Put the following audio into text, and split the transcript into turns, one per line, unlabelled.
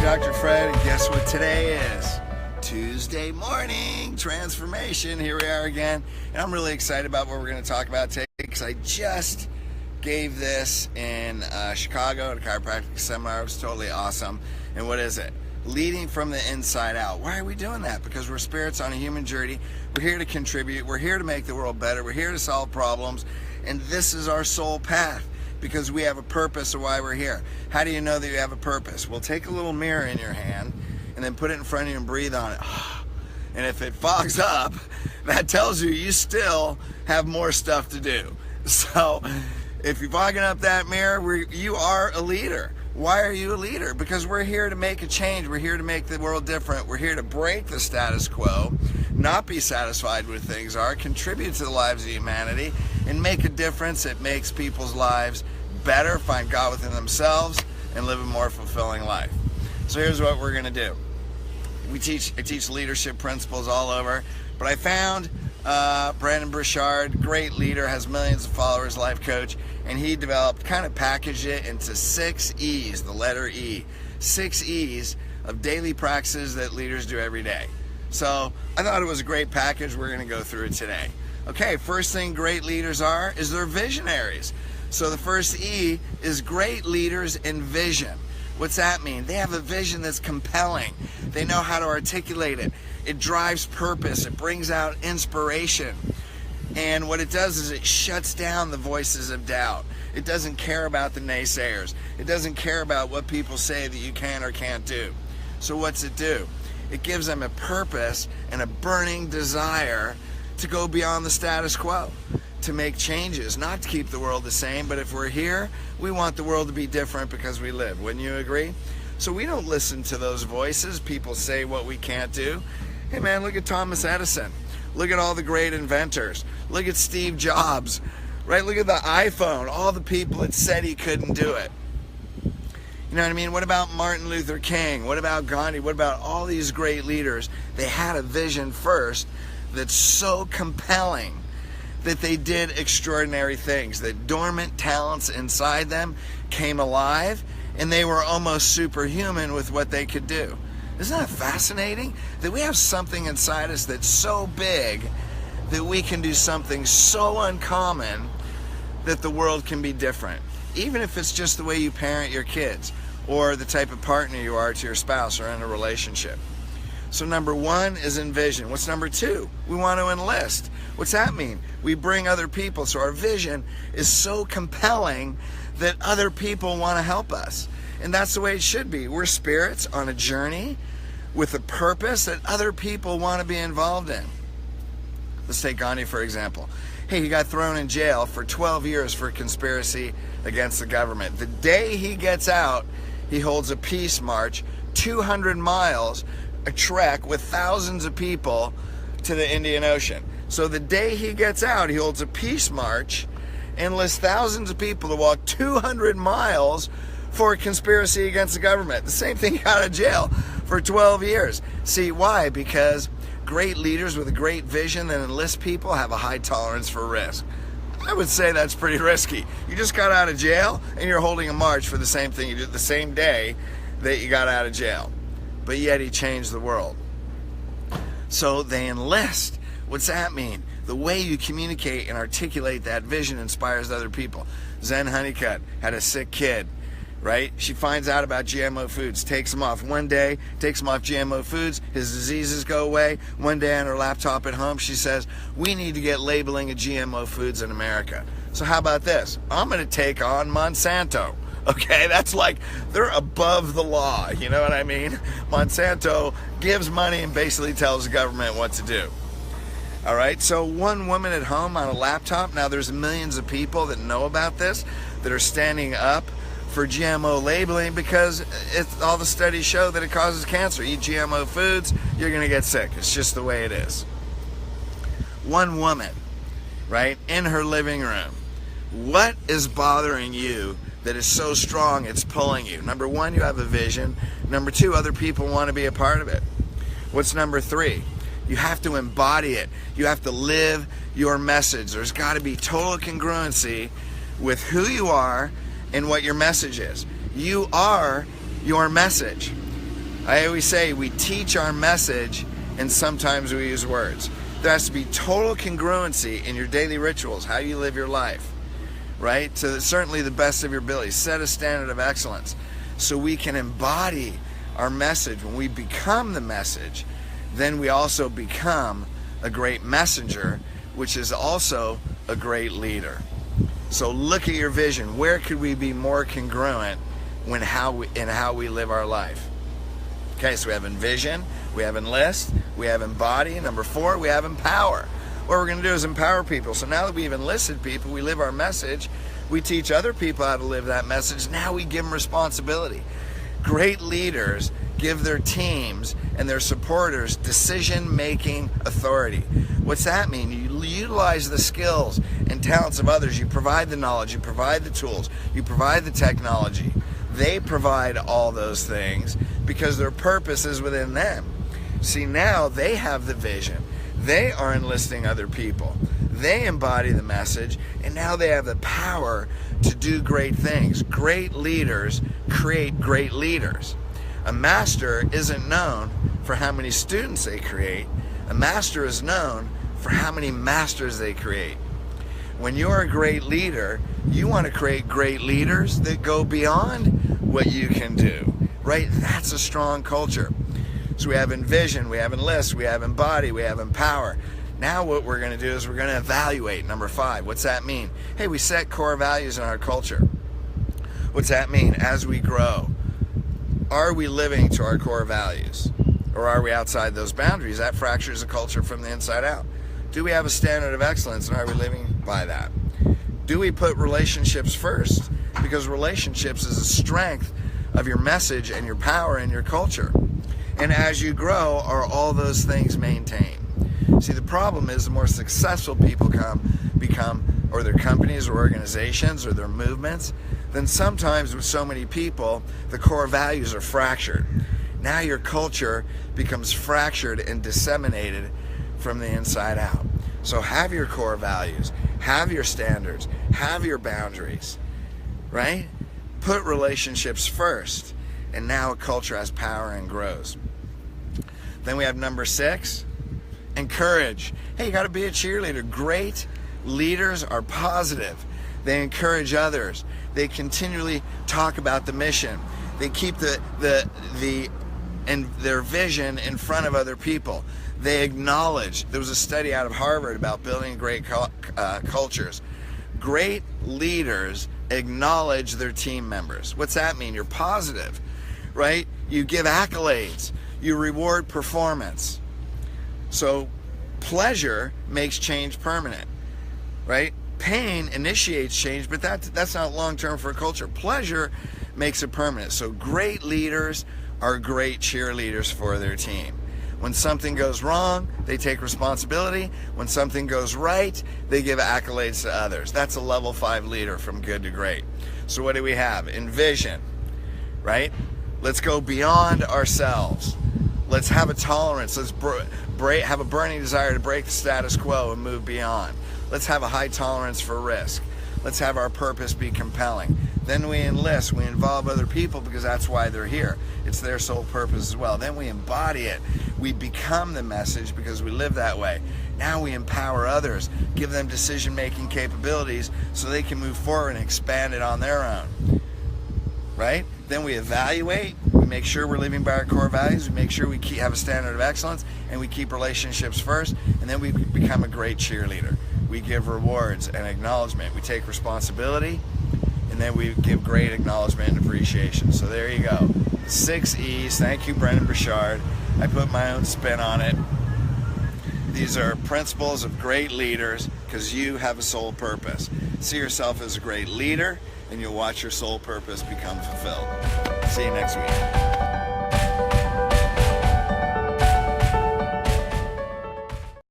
Dr. Fred, and guess what today is? Tuesday morning transformation. Here we are again, and I'm really excited about what we're going to talk about today because I just gave this in Chicago at a chiropractic seminar. It was totally awesome. And what is it? Leading from the inside out. Why are we doing that? Because we're spirits on a human journey. We're here to contribute. We're here to make the world better. We're here to solve problems, and this is our soul path. Because we have a purpose of why we're here. How do you know that you have a purpose? Well, take a little mirror in your hand and then put it in front of you and breathe on it. And if it fogs up, that tells you you still have more stuff to do. So if you're fogging up that mirror, you are a leader. Why are you a leader? Because we're here to make a change. We're here to make the world different. We're here to break the status quo, not be satisfied with things are, contribute to the lives of humanity, and make a difference that makes people's lives better, find God within themselves, and live a more fulfilling life. So here's what we're going to do. I teach leadership principles all over, but I found Brandon Burchard, great leader, has millions of followers, life coach, and he developed, kind of packaged it into 6 E's, the letter E, 6 E's of daily practices that leaders do every day. So I thought it was a great package. We're going to go through it today. Okay, first thing great leaders are is they're visionaries. So the first E is great leaders envision. What's that mean? They have a vision that's compelling. They know how to articulate it. It drives purpose. It brings out inspiration. And what it does is it shuts down the voices of doubt. It doesn't care about the naysayers. It doesn't care about what people say that you can or can't do. So what's it do? It gives them a purpose and a burning desire to go beyond the status quo, to make changes, not to keep the world the same, but if we're here, we want the world to be different because we live. Wouldn't you agree? So we don't listen to those voices. People say what we can't do. Hey man, look at Thomas Edison. Look at all the great inventors. Look at Steve Jobs, right? Look at the iPhone, all the people that said he couldn't do it. You know what I mean? What about Martin Luther King? What about Gandhi? What about all these great leaders? They had a vision first that's so compelling that they did extraordinary things, that dormant talents inside them came alive, and they were almost superhuman with what they could do. Isn't that fascinating? That we have something inside us that's so big that we can do something so uncommon that the world can be different. Even if it's just the way you parent your kids or the type of partner you are to your spouse or in a relationship. So number 1 is envision. What's number 2? We want to enlist. What's that mean? We bring other people. So our vision is so compelling that other people want to help us. And that's the way it should be. We're spirits on a journey with a purpose that other people want to be involved in. Let's take Gandhi, for example. Hey, he got thrown in jail for 12 years for conspiracy against the government. The day he gets out, he holds a peace march, 200 miles, a trek with thousands of people to the Indian Ocean. So the day he gets out, he holds a peace march and lists thousands of people to walk 200 miles for a conspiracy against the government. The same thing, out of jail for 12 years. See, why? Because great leaders with a great vision that enlist people have a high tolerance for risk. I would say that's pretty risky. You just got out of jail and you're holding a march for the same thing you did the same day that you got out of jail. But yet he changed the world. So they enlist. What's that mean? The way you communicate and articulate that vision inspires other people. Zen Honeycutt had a sick kid, right? She finds out about GMO foods, takes them off. One day, takes him off GMO foods, his diseases go away. One day on her laptop at home, she says, we need to get labeling of GMO foods in America. So how about this? I'm going to take on Monsanto. Okay, that's like, they're above the law, you know what I mean? Monsanto gives money and basically tells the government what to do. All right, so one woman at home on a laptop, now there's millions of people that know about this, that are standing up for GMO labeling because all the studies show that it causes cancer. Eat GMO foods, you're going to get sick. It's just the way it is. One woman, right, in her living room. What is bothering you that is so strong it's pulling you? Number 1, you have a vision. Number 2, other people want to be a part of it. What's number 3? You have to embody it. You have to live your message. There's got to be total congruency with who you are and what your message is. You are your message. I always say we teach our message and sometimes we use words. There has to be total congruency in your daily rituals, how you live your life, right? To certainly the best of your ability. Set a standard of excellence so we can embody our message. When we become the message, then we also become a great messenger, which is also a great leader. So look at your vision. Where could we be more congruent in how we live our life? Okay, so we have envision, we have enlist, we have embody. Number 4, we have empower. What we're going to do is empower people. So now that we've enlisted people, we live our message, we teach other people how to live that message. Now we give them responsibility. Great leaders give their teams and their supporters decision-making authority. What's that mean? You utilize the skills and talents of others. You provide the knowledge, you provide the tools, you provide the technology. They provide all those things because their purpose is within them. See, now they have the vision. They are enlisting other people. They embody the message, and now they have the power to do great things. Great leaders create great leaders. A master isn't known for how many students they create. A master is known for how many masters they create. When you're a great leader, you want to create great leaders that go beyond what you can do, right? That's a strong culture. So we have envision, we have enlist, we have embody, we have empower. Now what we're going to do is we're going to evaluate. Number 5, what's that mean? Hey, we set core values in our culture. What's that mean? As we grow, are we living to our core values? Or are we outside those boundaries? That fractures a culture from the inside out. Do we have a standard of excellence, and are we living by that? Do we put relationships first? Because relationships is a strength of your message and your power and your culture. And as you grow, are all those things maintained? See, the problem is the more successful people become, or their companies or organizations or their movements, then sometimes with so many people, the core values are fractured. Now your culture becomes fractured and disseminated from the inside out. So have your core values, have your standards, have your boundaries, right? Put relationships first, and now a culture has power and grows. Then we have number 6, encourage. Hey, you got to be a cheerleader. Great leaders are positive. They encourage others. They continually talk about the mission. They keep and their vision in front of other people. They acknowledge. There was a study out of Harvard about building great cultures. Great leaders acknowledge their team members. What's that mean? You're positive, right? You give accolades. You reward performance. So pleasure makes change permanent, right? Pain initiates change, but that's not long-term for a culture. Pleasure makes it permanent. So great leaders are great cheerleaders for their team. When something goes wrong, they take responsibility. When something goes right, they give accolades to others. That's a level 5 leader from good to great. So what do we have? Envision, right? Let's go beyond ourselves. Let's have a tolerance. Let's have a burning desire to break the status quo and move beyond. Let's have a high tolerance for risk. Let's have our purpose be compelling. Then we enlist, we involve other people because that's why they're here. It's their sole purpose as well. Then we embody it. We become the message because we live that way. Now we empower others, give them decision-making capabilities so they can move forward and expand it on their own. Right? Then we evaluate, we make sure we're living by our core values, we make sure we have a standard of excellence, and we keep relationships first, and then we become a great cheerleader. We give rewards and acknowledgement. We take responsibility, and then we give great acknowledgement and appreciation. So there you go. 6 E's. Thank you, Brendan Burchard. I put my own spin on it. These are principles of great leaders because you have a sole purpose. See yourself as a great leader, and you'll watch your sole purpose become fulfilled. See you next week.